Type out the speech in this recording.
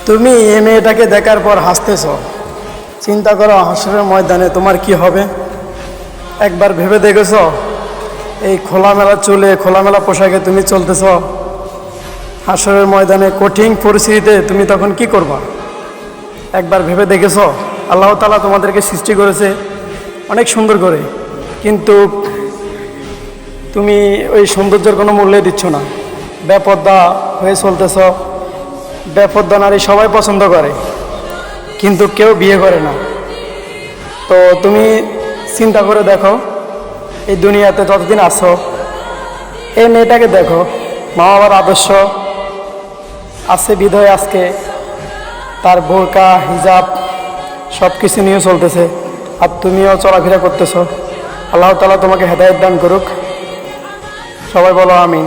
তুমি এই মেয়েটাকে দেখার পর হাসতেছ, চিন্তা করো হাসরের ময়দানে তোমার কি হবে। একবার ভেবে দেখেছ এই খোলামেলা চুলে খোলামেলা পোশাকে তুমি চলতেছ, হাসরের ময়দানে কঠিন পরিস্থিতিতে তুমি তখন কি করবা? একবার ভেবে দেখেছ? আল্লাহ তাআলা তোমাদেরকে সৃষ্টি করেছে অনেক সুন্দর করে, কিন্তু তুমি ওই সৌন্দর্যের কোনো মূল্য দিচ্ছ না, বেপর্দা হয়ে চলতেছ। বেপর্দা নারী সবাই পছন্দ করে, কিন্তু কেউ বিয়ে করে না। তো তুমি চিন্তা করে দেখো, এই দুনিয়াতে যতদিন আছো, এই মেয়েটাকে দেখো, মা বাবার আদর্শ আছে বিধয় আজকে তার বোরকা হিজাব সব কিছু নিয়ে চলতেছে, আর তুমিও চলাফেরা করতেছো। আল্লাহ তাআলা তোমাকে হেদায়েত দান করুক। সবাই বলো আমিন।